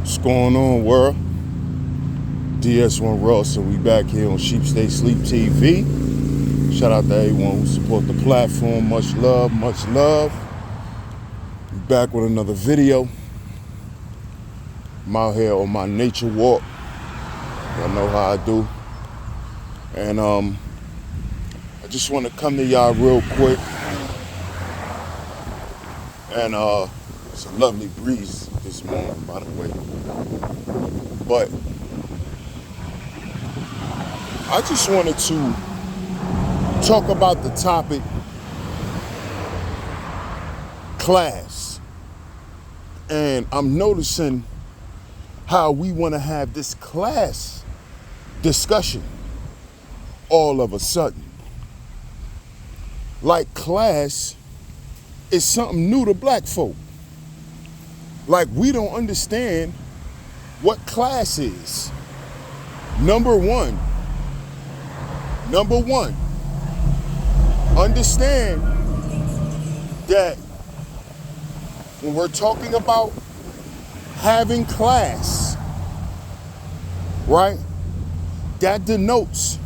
What's going on, world? DS1 Ross, and we back here on Sheep Stay Sleep TV. Shout out to everyone who support the platform. Much love, much love. We back with another video. I'm out here on my nature walk. Y'all know how I do. And I just want to come to y'all real quick. And it's a lovely breeze this morning, by the way. But I just wanted to talk about the topic class. And I'm noticing how we want to have this class discussion all of a sudden. Like class is something new to black folk. Like we don't understand what class is. Number one, understand that when we're talking about having class, right, that denotes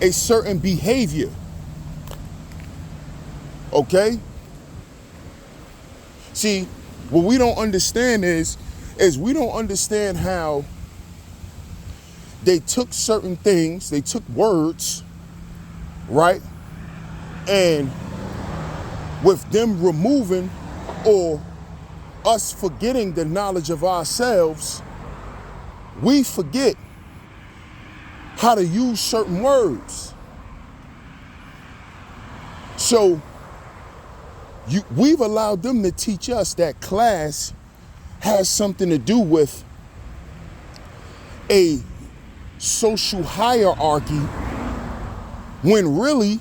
a certain behavior, okay? See, what we don't understand is we don't understand how they took certain things, they took words, right? And with them removing or us forgetting the knowledge of ourselves, we forget how to use certain words. So we've allowed them to teach us that class has something to do with a social hierarchy, when really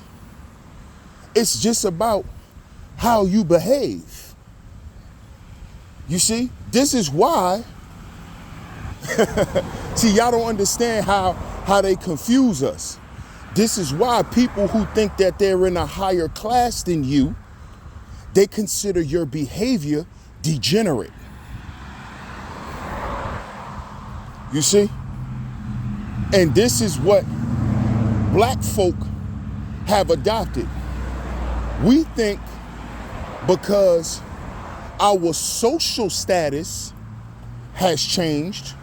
it's just about how you behave. You see, this is why, see, y'all don't understand how they confuse us. This is why people who think that they're in a higher class than you, they consider your behavior degenerate. You see? And this is what black folk have adopted. We think because our social status has changed,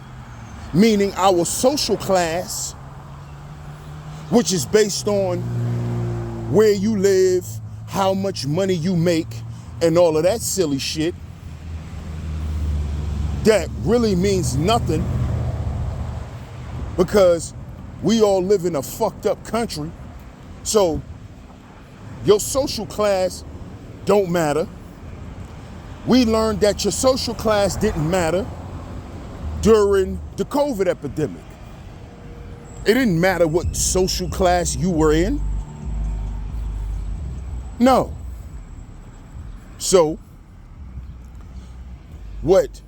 meaning our social class, which is based on where you live, how much money you make, and all of that silly shit, that really means nothing, because we all live in a fucked up country. So your social class don't matter. We learned that your social class didn't matter during the COVID epidemic. It didn't matter what social class you were in. No. So what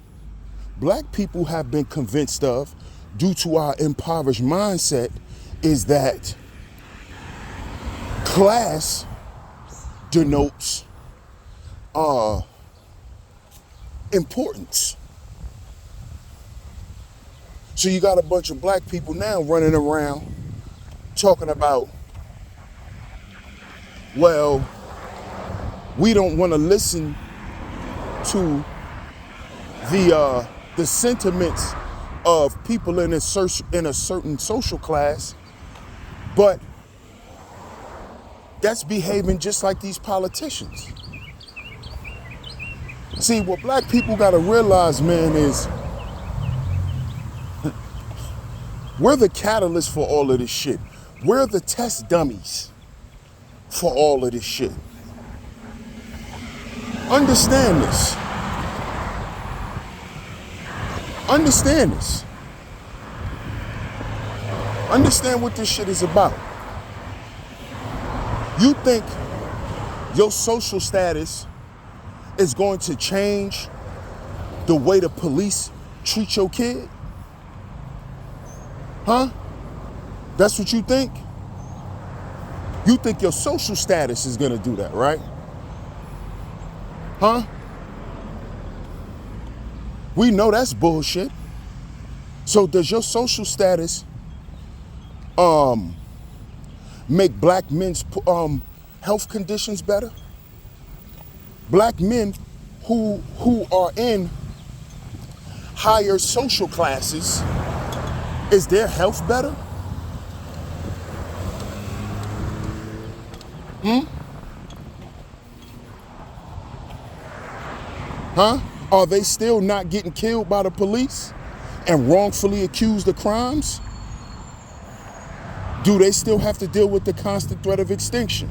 black people have been convinced of due to our impoverished mindset is that class denotes importance. So you got a bunch of black people now running around talking about, well, we don't want to listen to the sentiments of people in a certain social class, but that's behaving just like these politicians. See, what black people gotta realize, man, is we're the catalyst for all of this shit. We're the test dummies for all of this shit. Understand this. Understand this. Understand what this shit is about. You think your social status is going to change the way the police treat your kid? Huh? That's what you think? You think your social status is gonna do that, right? Huh? We know that's bullshit. So does your social status make black men's health conditions better? Black men who are in higher social classes, is their health better? Huh? Are they still not getting killed by the police and wrongfully accused of crimes? Do they still have to deal with the constant threat of extinction?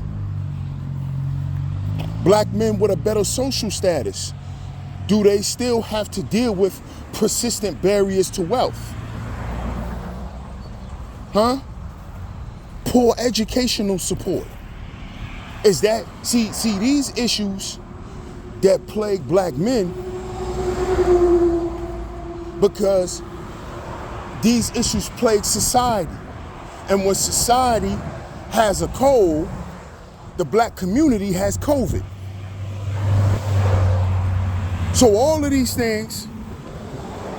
Black men with a better social status, do they still have to deal with persistent barriers to wealth? Huh? Poor educational support. Is that, see these issues that plague black men, because these issues plague society. And when society has a cold, the black community has COVID. So all of these things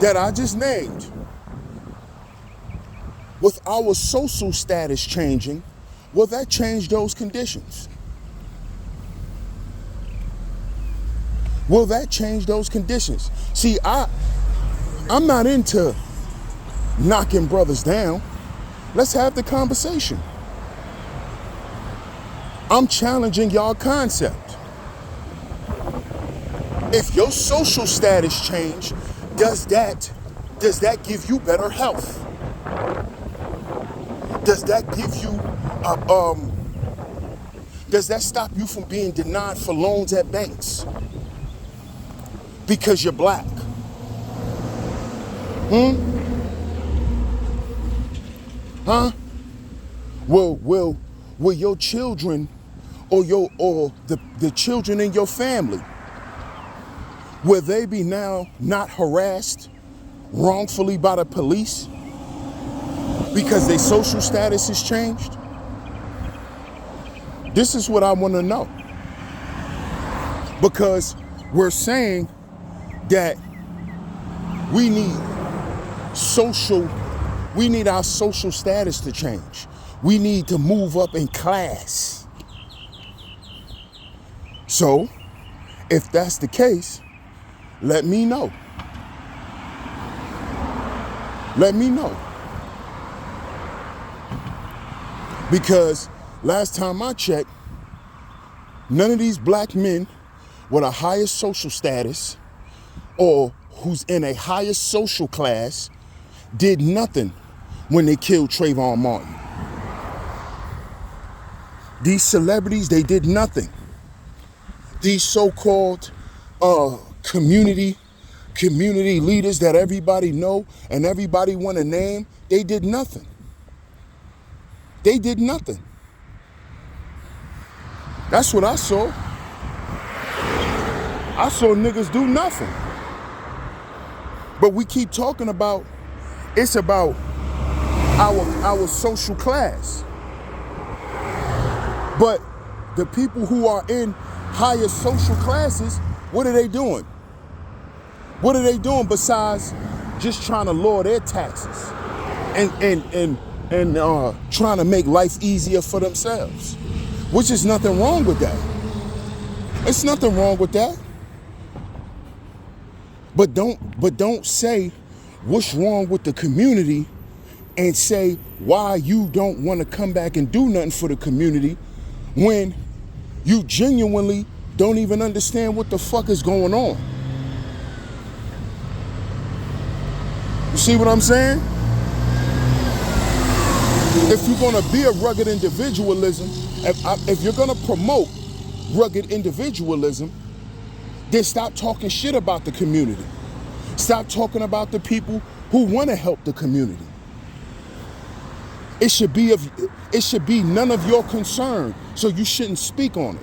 that I just named, with our social status changing, will that change those conditions? Will that change those conditions? See, I'm not into knocking brothers down. Let's have the conversation. I'm challenging y'all concept. If your social status change, does that give you better health? Does that give you does that stop you from being denied for loans at banks because you're black? Huh? Will your children or the children in your family, will they be now not harassed wrongfully by the police because their social status has changed? This is what I want to know. Because we're saying that we need our social status to change. We need to move up in class. So, if that's the case, let me know. Let me know. Because last time I checked, none of these black men with a higher social status or who's in a higher social class did nothing when they killed Trayvon Martin. These celebrities, they did nothing. These so-called community leaders that everybody know and everybody want to name, they did nothing. They did nothing. That's what I saw. I saw niggas do nothing. But we keep talking about, it's about our social class. But the people who are in higher social classes, what are they doing? What are they doing besides just trying to lower their taxes and trying to make life easier for themselves? Which is nothing wrong with that. It's nothing wrong with that. But don't say what's wrong with the community and say why you don't want to come back and do nothing for the community when you genuinely don't even understand what the fuck is going on. You see what I'm saying? If you're gonna be a rugged individualism, if you're gonna promote rugged individualism, then stop talking shit about the community. Stop talking about the people who want to help the community. It should be none of your concern, so you shouldn't speak on it.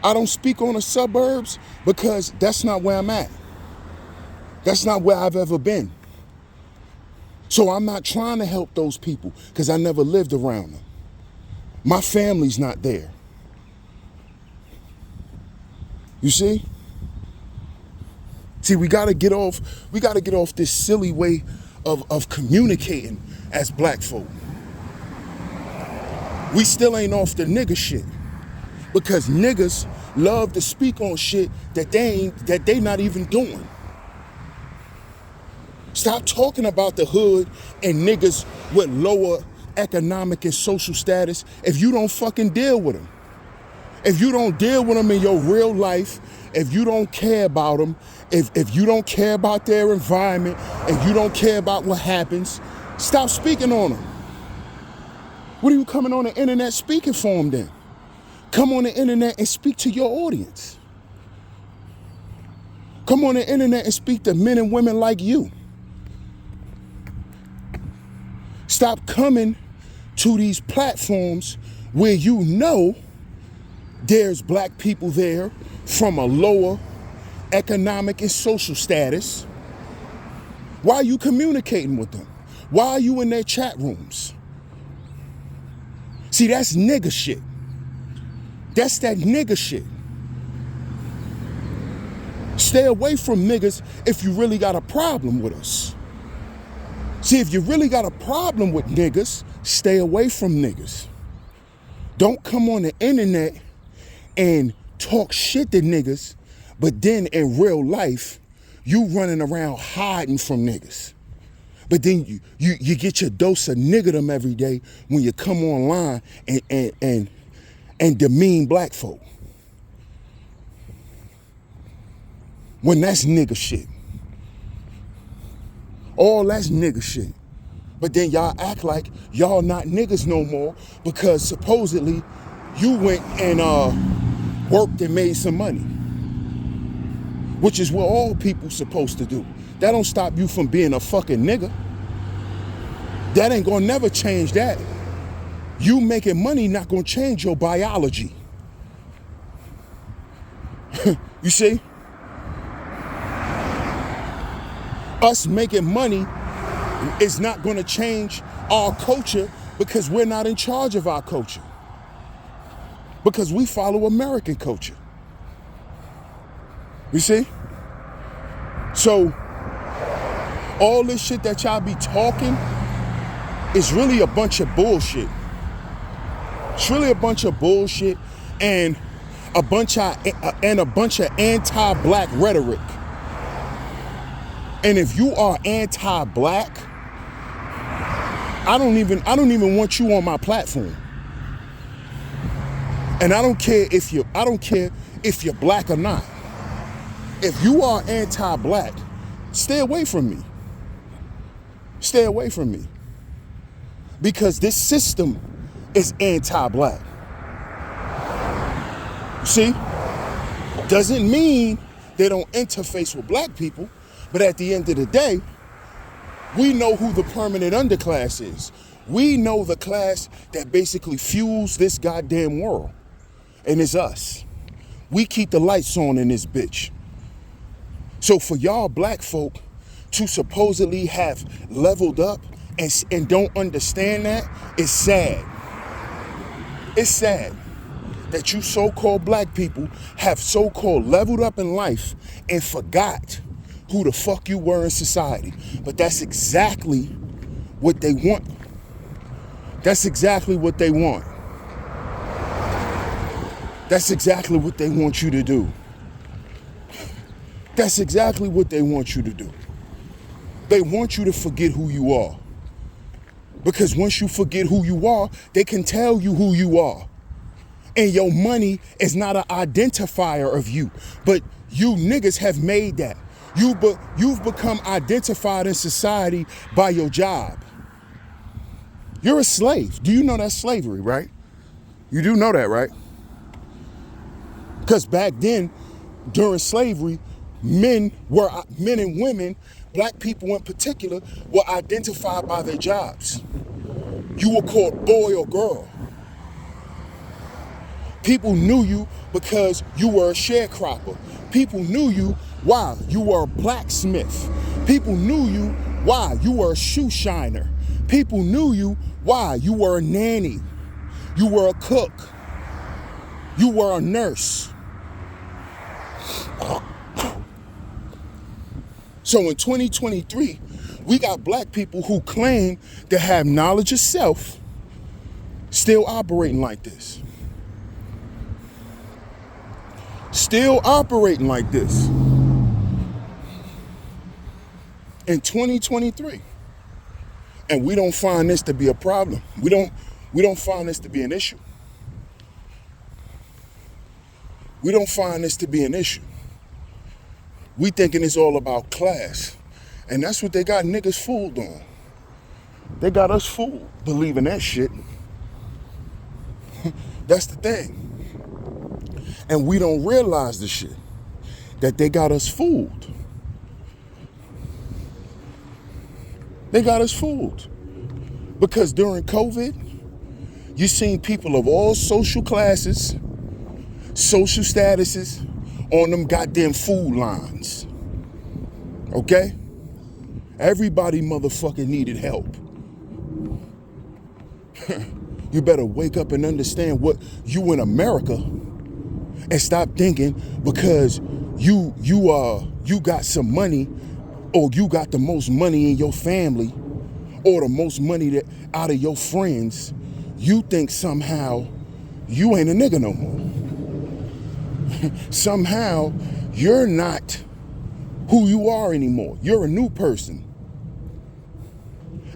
I don't speak on the suburbs because that's not where I'm at. That's not where I've ever been. So I'm not trying to help those people because I never lived around them. My family's not there. You see? See, we gotta get off this silly way of communicating as black folk. We still ain't off the nigga shit. Because niggas love to speak on shit that they not even doing. Stop talking about the hood and niggas with lower economic and social status if you don't fucking deal with them. If you don't deal with them in your real life, if you don't care about them, if you don't care about their environment, if you don't care about what happens, stop speaking on them. What are you coming on the internet speaking for them then? Come on the internet and speak to your audience. Come on the internet and speak to men and women like you. Stop coming to these platforms where you know there's black people there from a lower economic and social status. Why are you communicating with them? Why are you in their chat rooms? See, that's nigga shit. That's that nigga shit. Stay away from niggas if you really got a problem with us. See, if you really got a problem with niggas, stay away from niggas. Don't come on the internet and talk shit to niggas, but then in real life, you running around hiding from niggas. But then you get your dose of niggerdom every day when you come online and demean black folk. When that's nigga shit. All that's nigga shit. But then y'all act like y'all not niggas no more because supposedly you went and worked and made some money. Which is what all people supposed to do. That don't stop you from being a fucking nigga. That ain't gonna never change that. You making money not gonna change your biology. You see? Us making money is not gonna change our culture because we're not in charge of our culture. Because we follow American culture. You see? So, all this shit that y'all be talking is really a bunch of bullshit. It's really a bunch of bullshit and a bunch of anti-black rhetoric. And if you are anti-black, I don't even want you on my platform. And I don't care if you're black or not. If you are anti-black, stay away from me. Stay away from me. Because this system is anti-black. See? Doesn't mean they don't interface with black people, but at the end of the day, we know who the permanent underclass is. We know the class that basically fuels this goddamn world. And it's us. We keep the lights on in this bitch. So for y'all black folk to supposedly have leveled up and don't understand that, it's sad. It's sad that you so-called black people have so-called leveled up in life and forgot who the fuck you were in society. But that's exactly what they want. That's exactly what they want. That's exactly what they want you to do. That's exactly what they want you to do. They want you to forget who you are. Because once you forget who you are, they can tell you who you are. And your money is not an identifier of you. But you niggas have made that. You've become identified in society by your job. You're a slave. Do you know that's slavery, right? You do know that, right? Because back then, during slavery, men and women, black people in particular, were identified by their jobs. You were called boy or girl. People knew you because you were a sharecropper. People knew you why you were a blacksmith. People knew you why you were a shoe shiner. People knew you why you were a nanny. You were a cook. You were a nurse. So in 2023, we got black people who claim to have knowledge of self still operating like this. Still operating like this. In 2023. And we don't find this to be a problem. We don't find this to be an issue. We don't find this to be an issue. We thinking it's all about class. And that's what they got niggas fooled on. They got us fooled believing that shit. That's the thing. And we don't realize the shit. That they got us fooled. They got us fooled. Because during COVID, you seen people of all social classes, social statuses on them goddamn food lines. Okay? Everybody motherfucking needed help. You better wake up and understand what you in America and stop thinking because you got some money or you got the most money in your family or the most money that out of your friends, you think somehow you ain't a nigga no more. Somehow you're not who you are anymore. You're a new person.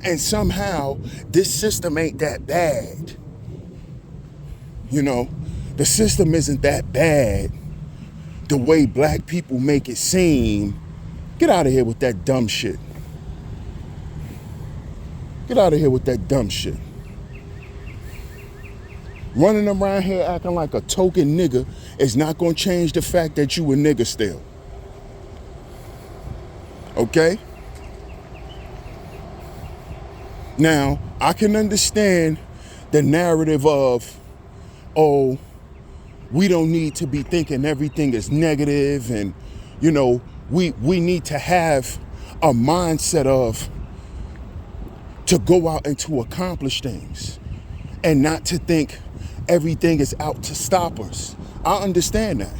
And somehow this system ain't that bad. You know, the system isn't that bad the way black people make it seem. Get out of here with that dumb shit. Get out of here with that dumb shit. Running around here acting like a token nigga is not gonna change the fact that you a nigga still. Okay? Now, I can understand the narrative of, oh, we don't need to be thinking everything is negative and, you know, we need to have a mindset of to go out and to accomplish things and not to think everything is out to stop us. I understand that.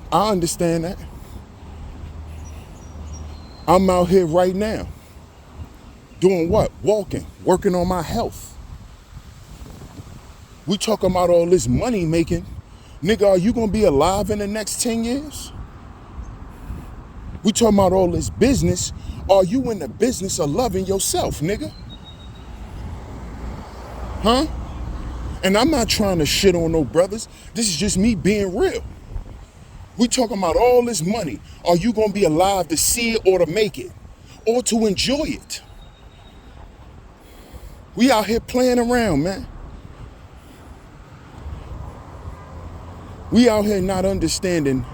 I understand that. I'm out here right now. Doing what? Walking, working on my health. We talking about all this money making. Nigga, are you gonna be alive in the next 10 years? We talking about all this business. Are you in the business of loving yourself, nigga? Huh? And I'm not trying to shit on no brothers. This is just me being real. We talking about all this money. Are you gonna be alive to see it or to make it? Or to enjoy it? We out here playing around, man. We out here not understanding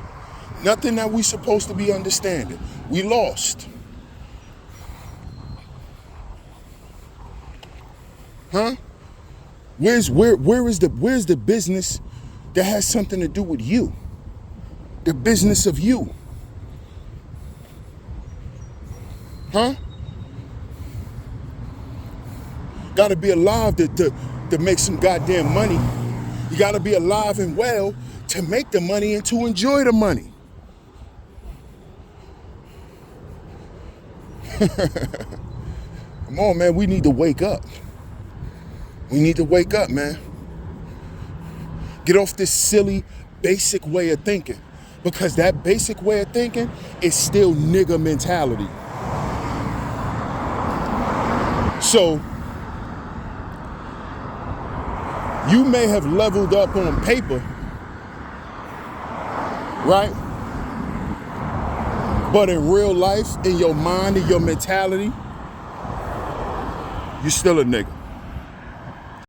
nothing that we supposed to be understanding. We lost. Huh? Where is the business that has something to do with you? The business of you. Huh? Gotta be alive to make some goddamn money. You gotta be alive and well to make the money and to enjoy the money. Come on, man, we need to wake up. We need to wake up, man. Get off this silly, basic way of thinking. Because that basic way of thinking is still nigga mentality. So, you may have leveled up on paper, right? But in real life, in your mind, in your mentality, you're still a nigga.